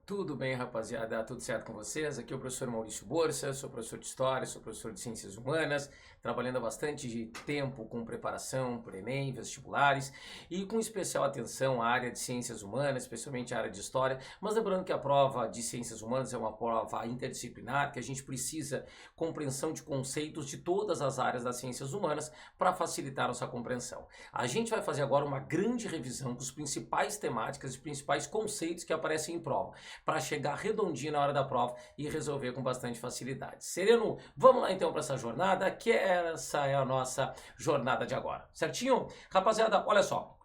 Tudo bem, rapaziada? Tudo certo com vocês? Aqui é o professor Maurício Borsa, sou professor de História, sou professor de Ciências Humanas, trabalhando há bastante de tempo com preparação para Enem, vestibulares e com especial atenção à área de Ciências Humanas, especialmente à área de História, mas lembrando que a prova de Ciências Humanas é uma prova interdisciplinar, que a gente precisa compreensão de conceitos de todas as áreas das Ciências Humanas para facilitar nossa compreensão. A gente vai fazer agora uma grande revisão com os principais temáticas, os principais conceitos que aparecem em prova, para chegar redondinho na hora da prova e resolver com bastante facilidade. Sereno, vamos lá então para essa jornada, que essa é a nossa jornada de agora, certinho? Rapaziada, olha só.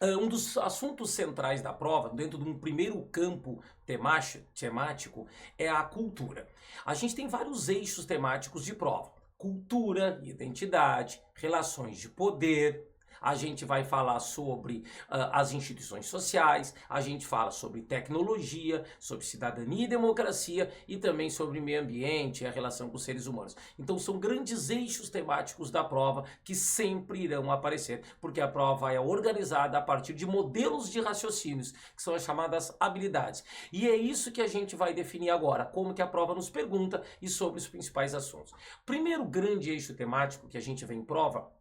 Um dos assuntos centrais da prova, dentro de um primeiro campo temático, é a cultura. A gente tem vários eixos temáticos de prova: cultura, identidade, relações de poder. A gente vai falar sobre as instituições sociais, a gente fala sobre tecnologia, sobre cidadania e democracia e também sobre meio ambiente e a relação com os seres humanos. Então são grandes eixos temáticos da prova que sempre irão aparecer, porque a prova é organizada a partir de modelos de raciocínios, que são as chamadas habilidades. E é isso que a gente vai definir agora, como que a prova nos pergunta e sobre os principais assuntos. Primeiro grande eixo temático que a gente vê em prova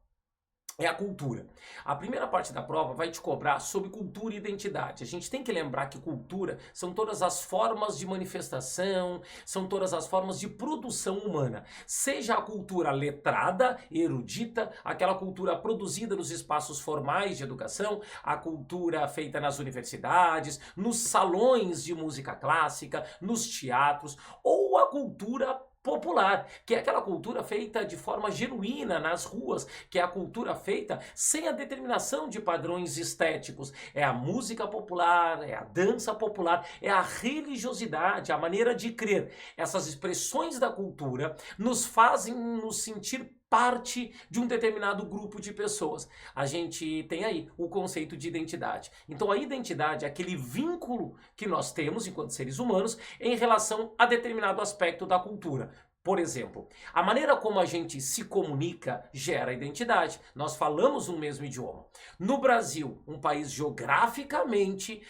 é a cultura. A primeira parte da prova vai te cobrar sobre cultura e identidade. A gente tem que lembrar que cultura são todas as formas de manifestação, são todas as formas de produção humana. Seja a cultura letrada, erudita, aquela cultura produzida nos espaços formais de educação, a cultura feita nas universidades, nos salões de música clássica, nos teatros, ou a cultura popular, que é aquela cultura feita de forma genuína nas ruas, que é a cultura feita sem a determinação de padrões estéticos. É a música popular, é a dança popular, é a religiosidade, a maneira de crer. Essas expressões da cultura nos fazem nos sentir parte de um determinado grupo de pessoas. A gente tem aí o conceito de identidade. Então a identidade é aquele vínculo que nós temos enquanto seres humanos em relação a determinado aspecto da cultura. Por exemplo, a maneira como a gente se comunica gera identidade. Nós falamos um mesmo idioma. No Brasil, um país geograficamente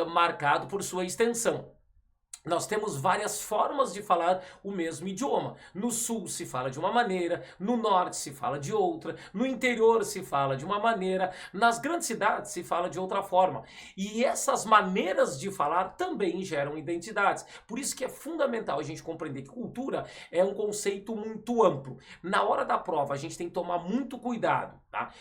marcado por sua extensão, nós temos várias formas de falar o mesmo idioma. No sul se fala de uma maneira, no norte se fala de outra, no interior se fala de uma maneira, nas grandes cidades se fala de outra forma. E essas maneiras de falar também geram identidades. Por isso que é fundamental a gente compreender que cultura é um conceito muito amplo. Na hora da prova a gente tem que tomar muito cuidado, tá?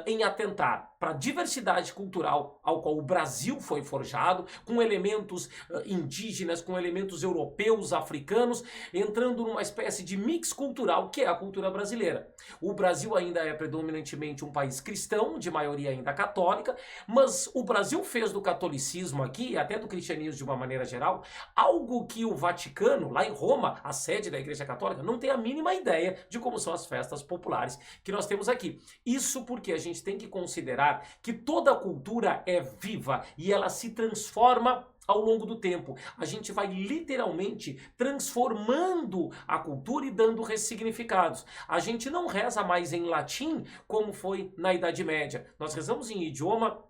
Em atentar para a diversidade cultural ao qual o Brasil foi forjado, com elementos indígenas, com elementos europeus, africanos, entrando numa espécie de mix cultural que é a cultura brasileira. O Brasil ainda é predominantemente um país cristão, de maioria ainda católica, mas o Brasil fez do catolicismo aqui, até do cristianismo de uma maneira geral, algo que o Vaticano, lá em Roma, a sede da Igreja Católica, não tem a mínima ideia de como são as festas populares que nós temos aqui. Isso porque a gente tem que considerar que toda cultura é viva e ela se transforma ao longo do tempo. A gente vai literalmente transformando a cultura e dando ressignificados. A gente não reza mais em latim como foi na Idade Média. Nós rezamos em idioma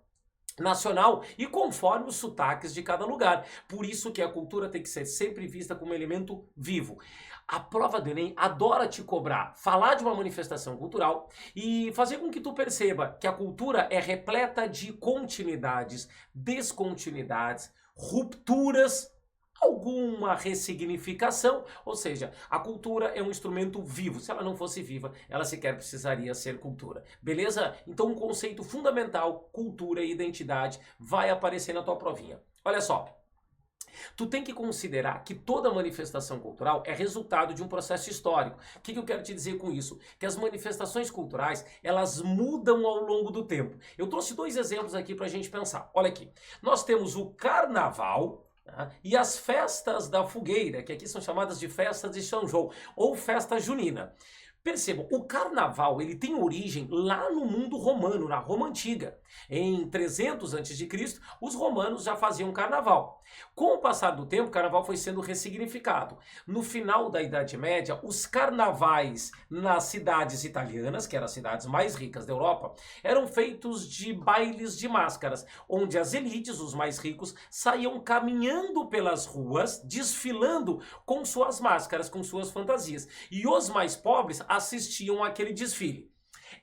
nacional e conforme os sotaques de cada lugar. Por isso que a cultura tem que ser sempre vista como um elemento vivo. A prova do Enem adora te cobrar, falar de uma manifestação cultural e fazer com que tu perceba que a cultura é repleta de continuidades, descontinuidades, rupturas, alguma ressignificação, ou seja, a cultura é um instrumento vivo. Se ela não fosse viva, ela sequer precisaria ser cultura. Beleza? Então um conceito fundamental, cultura e identidade, vai aparecer na tua provinha. Olha só. Tu tem que considerar que toda manifestação cultural é resultado de um processo histórico. O que eu quero te dizer com isso? Que as manifestações culturais, elas mudam ao longo do tempo. Eu trouxe dois exemplos aqui para a gente pensar. Olha aqui, nós temos o carnaval, tá? E as festas da fogueira, que aqui são chamadas de festas de São João, ou festa junina. Percebam, o carnaval ele tem origem lá no mundo romano, na Roma Antiga. Em 300 a.C., os romanos já faziam carnaval. Com o passar do tempo, o carnaval foi sendo ressignificado. No final da Idade Média, os carnavais nas cidades italianas, que eram as cidades mais ricas da Europa, eram feitos de bailes de máscaras, onde as elites, os mais ricos, saíam caminhando pelas ruas, desfilando com suas máscaras, com suas fantasias. E os mais pobres assistiam àquele desfile.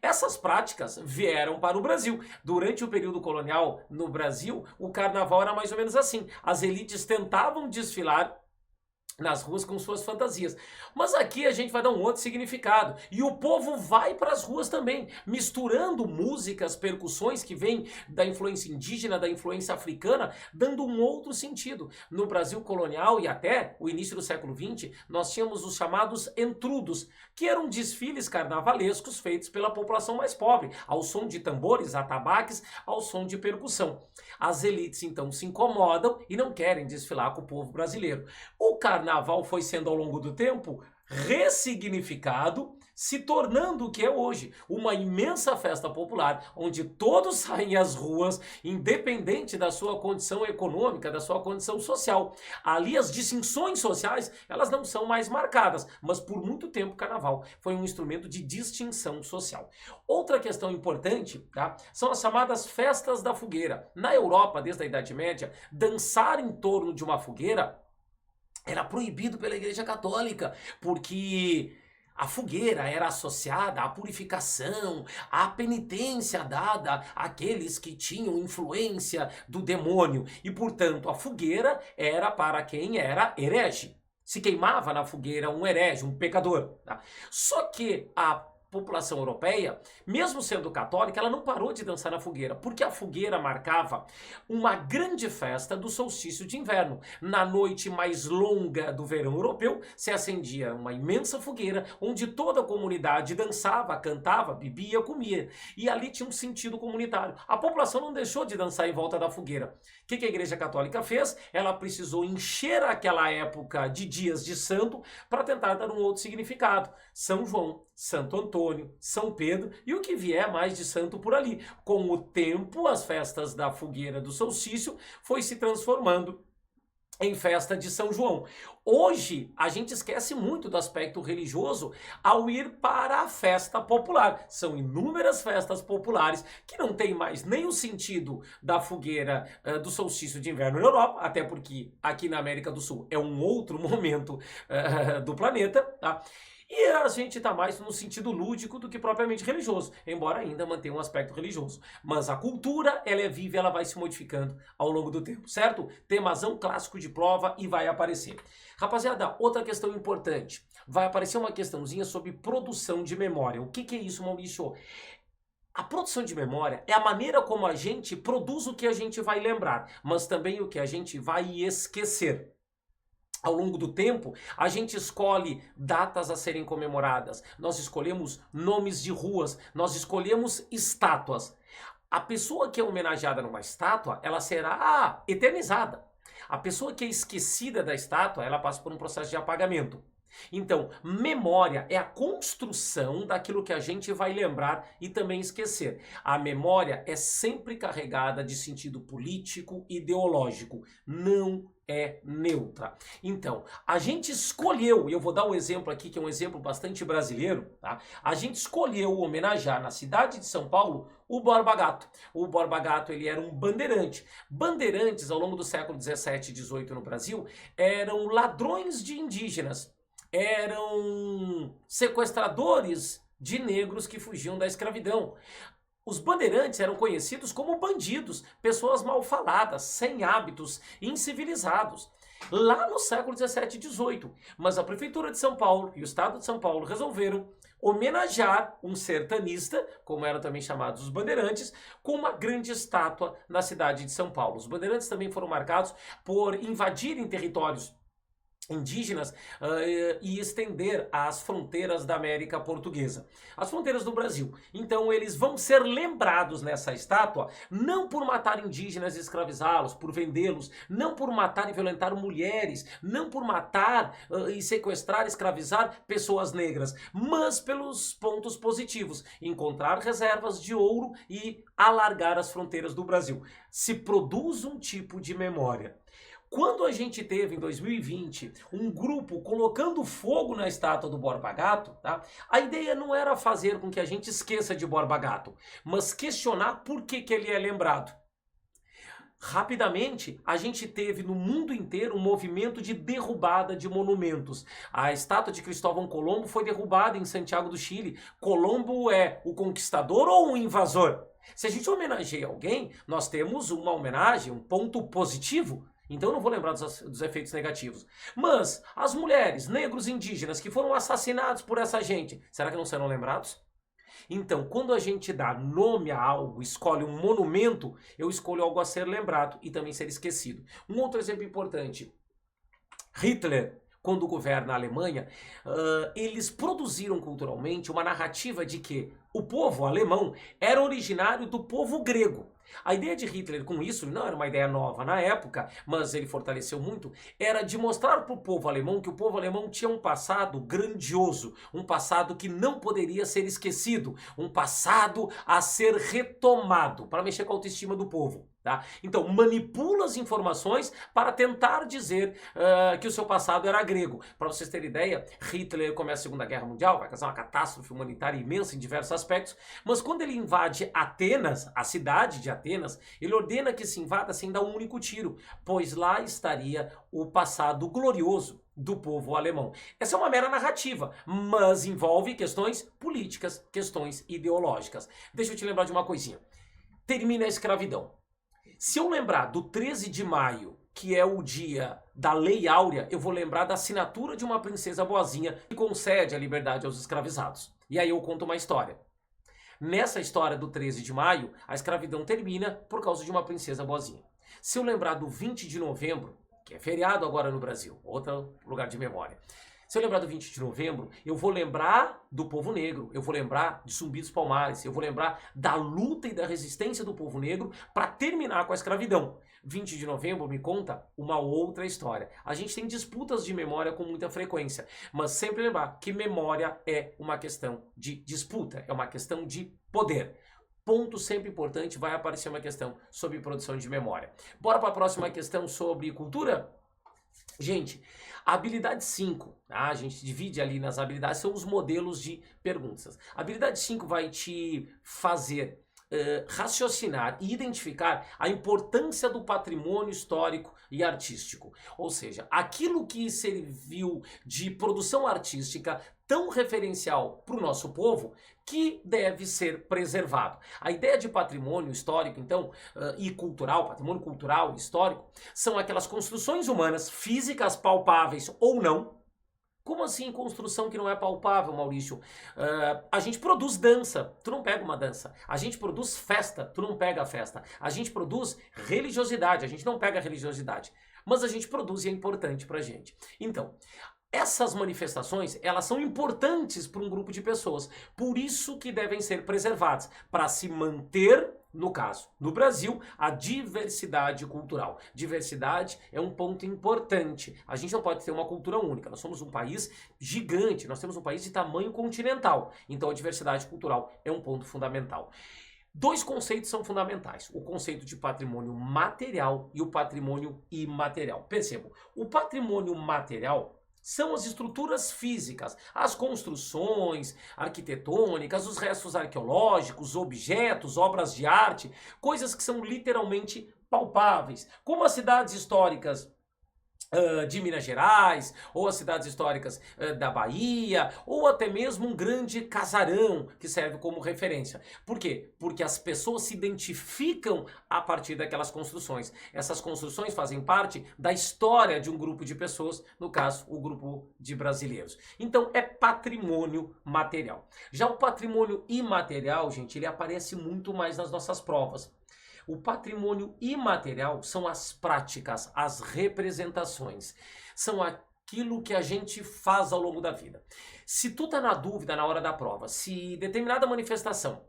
Essas práticas vieram para o Brasil. Durante o período colonial no Brasil, o carnaval era mais ou menos assim. As elites tentavam desfilar nas ruas com suas fantasias. Mas aqui a gente vai dar um outro significado. E o povo vai para as ruas também, misturando músicas, percussões que vêm da influência indígena, da influência africana, dando um outro sentido. No Brasil colonial e até o início do século XX, nós tínhamos os chamados entrudos, que eram desfiles carnavalescos feitos pela população mais pobre, ao som de tambores, atabaques, ao som de percussão. As elites então se incomodam e não querem desfilar com o povo brasileiro. O carnaval foi sendo ao longo do tempo ressignificado, se tornando o que é hoje, uma imensa festa popular, onde todos saem às ruas, independente da sua condição econômica, da sua condição social. Ali as distinções sociais, elas não são mais marcadas, mas por muito tempo o carnaval foi um instrumento de distinção social. Outra questão importante, tá, são as chamadas festas da fogueira. Na Europa, desde a Idade Média, dançar em torno de uma fogueira era proibido pela Igreja Católica, porque a fogueira era associada à purificação, à penitência dada àqueles que tinham influência do demônio. E, portanto, a fogueira era para quem era herege. Se queimava na fogueira um herege, um pecador. Tá? Só que a população europeia, mesmo sendo católica, ela não parou de dançar na fogueira, porque a fogueira marcava uma grande festa do solstício de inverno. Na noite mais longa do verão europeu, se acendia uma imensa fogueira, onde toda a comunidade dançava, cantava, bebia, comia. E ali tinha um sentido comunitário. A população não deixou de dançar em volta da fogueira. O que a Igreja Católica fez? Ela precisou encher aquela época de dias de santo para tentar dar um outro significado. São João, Santo Antônio, São Pedro e o que vier mais de santo por ali. Com o tempo, as festas da fogueira do solstício foi se transformando em festa de São João. Hoje, a gente esquece muito do aspecto religioso ao ir para a festa popular. São inúmeras festas populares que não tem mais nem o sentido da fogueira do solstício de inverno na Europa, até porque aqui na América do Sul é um outro momento do planeta, tá? E a gente está mais no sentido lúdico do que propriamente religioso, embora ainda mantenha um aspecto religioso. Mas a cultura, ela é viva, ela vai se modificando ao longo do tempo, certo? Temazão clássico de prova e vai aparecer. Rapaziada, outra questão importante. Vai aparecer uma questãozinha sobre produção de memória. O que é isso, Maurício? A produção de memória é a maneira como a gente produz o que a gente vai lembrar, mas também o que a gente vai esquecer. Ao longo do tempo, a gente escolhe datas a serem comemoradas, nós escolhemos nomes de ruas, nós escolhemos estátuas. A pessoa que é homenageada numa estátua, ela será eternizada. A pessoa que é esquecida da estátua, ela passa por um processo de apagamento. Então, memória é a construção daquilo que a gente vai lembrar e também esquecer. A memória é sempre carregada de sentido político, ideológico, não é neutra. Então, a gente escolheu, e eu vou dar um exemplo aqui que é um exemplo bastante brasileiro, tá? A gente escolheu homenagear na cidade de São Paulo o Borba Gato. O Borba Gato, ele era um bandeirante. Bandeirantes, ao longo do século 17 e 18 no Brasil, eram ladrões de indígenas. Eram sequestradores de negros que fugiam da escravidão. Os bandeirantes eram conhecidos como bandidos, pessoas mal faladas, sem hábitos, incivilizados. Lá no século 17 e 18. Mas a Prefeitura de São Paulo e o Estado de São Paulo resolveram homenagear um sertanista, como eram também chamados os bandeirantes, com uma grande estátua na cidade de São Paulo. Os bandeirantes também foram marcados por invadirem territórios indígenas e estender as fronteiras da América Portuguesa, as fronteiras do Brasil. Então eles vão ser lembrados nessa estátua não por matar indígenas e escravizá-los, por vendê-los, não por matar e violentar mulheres, não por matar e sequestrar, escravizar pessoas negras, mas pelos pontos positivos, encontrar reservas de ouro e alargar as fronteiras do Brasil. Se produz um tipo de memória. Quando a gente teve, em 2020, um grupo colocando fogo na estátua do Borba Gato, tá? A ideia não era fazer com que a gente esqueça de Borba Gato, mas questionar por que ele é lembrado. Rapidamente, a gente teve no mundo inteiro um movimento de derrubada de monumentos. A estátua de Cristóvão Colombo foi derrubada em Santiago do Chile. Colombo é o conquistador ou o invasor? Se a gente homenageia alguém, nós temos uma homenagem, um ponto positivo. Então eu não vou lembrar dos efeitos negativos. Mas as mulheres, negros, indígenas que foram assassinados por essa gente, será que não serão lembrados? Então, quando a gente dá nome a algo, escolhe um monumento, eu escolho algo a ser lembrado e também ser esquecido. Um outro exemplo importante. Hitler, quando governa a Alemanha, eles produziram culturalmente uma narrativa de que o povo alemão era originário do povo grego. A ideia de Hitler com isso, não era uma ideia nova na época, mas ele fortaleceu muito, era de mostrar para o povo alemão que o povo alemão tinha um passado grandioso, um passado que não poderia ser esquecido, um passado a ser retomado, para mexer com a autoestima do povo. Tá? Então, manipula as informações para tentar dizer que o seu passado era grego. Para vocês terem ideia, Hitler começa a Segunda Guerra Mundial, vai causar uma catástrofe humanitária imensa em diversos aspectos, mas quando ele invade Atenas, a cidade de Atenas, ele ordena que se invada sem dar um único tiro, pois lá estaria o passado glorioso do povo alemão. Essa é uma mera narrativa, mas envolve questões políticas, questões ideológicas. Deixa eu te lembrar de uma coisinha. Termina a escravidão. Se eu lembrar do 13 de maio, que é o dia da Lei Áurea, eu vou lembrar da assinatura de uma princesa boazinha que concede a liberdade aos escravizados. E aí eu conto uma história. Nessa história do 13 de maio, a escravidão termina por causa de uma princesa boazinha. Se eu lembrar do 20 de novembro, que é feriado agora no Brasil, outro lugar de memória. Se eu lembrar do 20 de novembro, eu vou lembrar do povo negro, eu vou lembrar de Zumbi dos Palmares, eu vou lembrar da luta e da resistência do povo negro para terminar com a escravidão. 20 de novembro me conta uma outra história. A gente tem disputas de memória com muita frequência, mas sempre lembrar que memória é uma questão de disputa, é uma questão de poder. Ponto sempre importante, vai aparecer uma questão sobre produção de memória. Bora para a próxima questão sobre cultura? Gente, a habilidade 5, tá? A gente divide ali nas habilidades, são os modelos de perguntas. A habilidade 5 vai te fazer raciocinar e identificar a importância do patrimônio histórico e artístico. Ou seja, aquilo que serviu de produção artística tão referencial para o nosso povo que deve ser preservado. A ideia de patrimônio histórico, então, e cultural, patrimônio cultural e histórico, são aquelas construções humanas, físicas, palpáveis ou não. Como assim construção que não é palpável, Maurício? A gente produz dança, tu não pega uma dança. A gente produz festa, tu não pega a festa. A gente produz religiosidade, a gente não pega a religiosidade. Mas a gente produz e é importante pra gente. Então, essas manifestações, elas são importantes para um grupo de pessoas. Por isso que devem ser preservadas, para se manter, no caso, no Brasil, a diversidade cultural. Diversidade é um ponto importante. A gente não pode ter uma cultura única. Nós somos um país gigante, nós temos um país de tamanho continental. Então a diversidade cultural é um ponto fundamental. Dois conceitos são fundamentais, o conceito de patrimônio material e o patrimônio imaterial. Percebam, o patrimônio material são as estruturas físicas, as construções arquitetônicas, os restos arqueológicos, objetos, obras de arte, coisas que são literalmente palpáveis, como as cidades históricas de Minas Gerais, ou as cidades históricas da Bahia, ou até mesmo um grande casarão que serve como referência. Por quê? Porque as pessoas se identificam a partir daquelas construções. Essas construções fazem parte da história de um grupo de pessoas, no caso, o grupo de brasileiros. Então, é patrimônio material. Já o patrimônio imaterial, gente, ele aparece muito mais nas nossas provas. O patrimônio imaterial são as práticas, as representações. São aquilo que a gente faz ao longo da vida. Se tu tá na dúvida na hora da prova, se determinada manifestação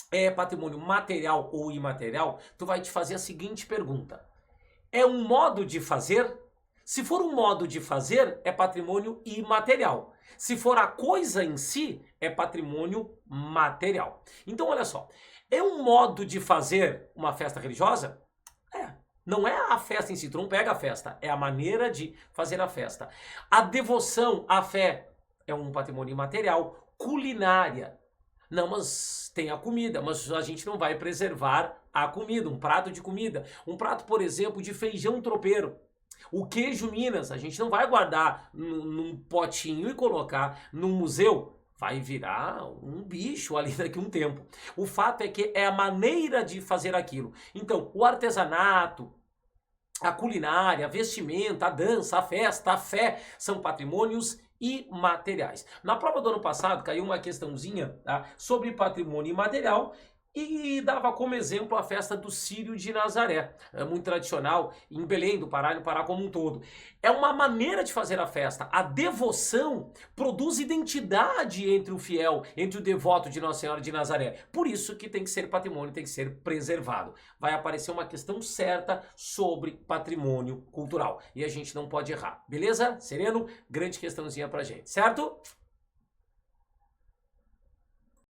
é patrimônio material ou imaterial, tu vai te fazer a seguinte pergunta: é um modo de fazer? Se for um modo de fazer, é patrimônio imaterial. Se for a coisa em si, é patrimônio material. Então, olha só, é um modo de fazer uma festa religiosa? É. Não é a festa em si, tu não pega a festa, é a maneira de fazer a festa. A devoção, a fé, é um patrimônio imaterial. Culinária. Não, mas tem a comida, mas a gente não vai preservar a comida, um prato de comida. Um prato, por exemplo, de feijão tropeiro. O queijo Minas, a gente não vai guardar num potinho e colocar num museu. Vai virar um bicho ali daqui a um tempo. O fato é que é a maneira de fazer aquilo. Então, o artesanato, a culinária, a vestimenta, a dança, a festa, a fé, são patrimônios imateriais. Na prova do ano passado caiu uma questãozinha, tá, sobre patrimônio imaterial e dava como exemplo a festa do Círio de Nazaré, é muito tradicional em Belém do Pará e no Pará como um todo. É uma maneira de fazer a festa. A devoção produz identidade entre o fiel, entre o devoto de Nossa Senhora de Nazaré. Por isso que tem que ser patrimônio, tem que ser preservado. Vai aparecer uma questão certa sobre patrimônio cultural e a gente não pode errar. Beleza? Sereno? Grande questãozinha pra gente, certo?